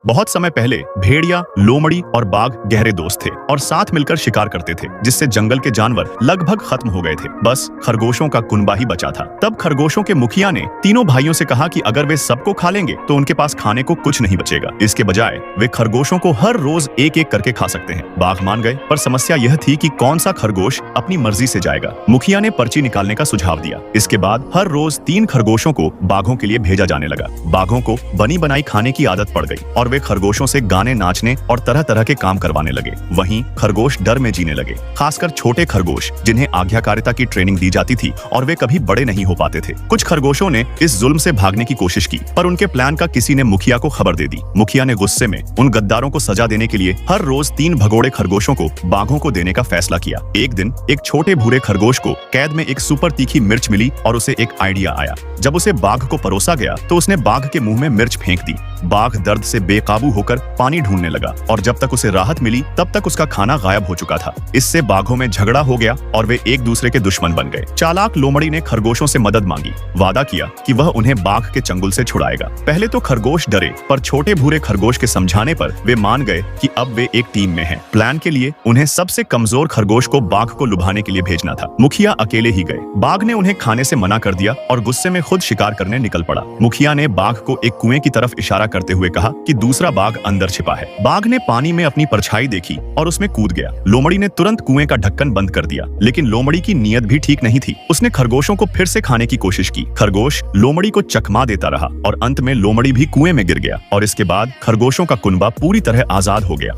बहुत समय पहले भेड़िया, लोमड़ी और बाघ गहरे दोस्त थे और साथ मिलकर शिकार करते थे, जिससे जंगल के जानवर लगभग खत्म हो गए थे। बस खरगोशों का कुनबा ही बचा था। तब खरगोशों के मुखिया ने तीनों भाइयों से कहा कि अगर वे सबको खा लेंगे तो उनके पास खाने को कुछ नहीं बचेगा। इसके बजाय वे खरगोशों को हर रोज एक एक करके खा सकते हैं। बाघ मान गए, पर समस्या यह थी कि कौन सा खरगोश अपनी मर्जी से जाएगा। मुखिया ने पर्ची निकालने का सुझाव दिया। इसके बाद हर रोज 3 खरगोशों को बाघों के लिए भेजा जाने लगा। बाघों को बनी बनाई खाने की आदत पड़ गई और वे खरगोशों से गाने, नाचने और तरह तरह के काम करवाने लगे। वहीं खरगोश डर में जीने लगे, खासकर छोटे खरगोश जिन्हें आज्ञाकारिता की ट्रेनिंग दी जाती थी और वे कभी बड़े नहीं हो पाते थे। कुछ खरगोशों ने इस जुल्म से भागने की कोशिश की, पर उनके प्लान का किसी ने मुखिया को खबर दे दी। मुखिया ने गुस्से में उन गद्दारों को सजा देने के लिए हर रोज 3 भगोड़े खरगोशों को बाघों को देने का फैसला किया। एक दिन एक छोटे भूरे खरगोश को कैद में एक सुपर तीखी मिर्च मिली और उसे एक आइडिया आया। जब उसे बाघ को परोसा गया तो उसने बाघ के मुंह में मिर्च फेंक दी। बाघ दर्द से बेकाबू होकर पानी ढूंढने लगा और जब तक उसे राहत मिली तब तक उसका खाना गायब हो चुका था। इससे बाघों में झगड़ा हो गया और वे एक दूसरे के दुश्मन बन गए। चालाक लोमड़ी ने खरगोशों से मदद मांगी, वादा किया कि वह उन्हें बाघ के चंगुल से छुड़ाएगा। पहले तो खरगोश डरे, पर छोटे भूरे खरगोश के समझाने पर वे मान गए कि अब वे एक टीम में हैं। प्लान के लिए उन्हें सबसे कमजोर खरगोश को बाघ को लुभाने के लिए भेजना था। मुखिया अकेले ही गए। बाघ ने उन्हें खाने से मना कर दिया और गुस्से में खुद शिकार करने निकल पड़ा। मुखिया ने बाघ को एक कुएं की तरफ इशारा करते हुए कहा कि दूसरा बाघ अंदर छिपा है। बाघ ने पानी में अपनी परछाई देखी और उसमें कूद गया। लोमड़ी ने तुरंत कुएं का ढक्कन बंद कर दिया, लेकिन लोमड़ी की नीयत भी ठीक नहीं थी। उसने खरगोशों को फिर से खाने की कोशिश की। खरगोश लोमड़ी को चकमा देता रहा और अंत में लोमड़ी भी कुएं में गिर गया और इसके बाद खरगोशों का कुनबा पूरी तरह आजाद हो गया।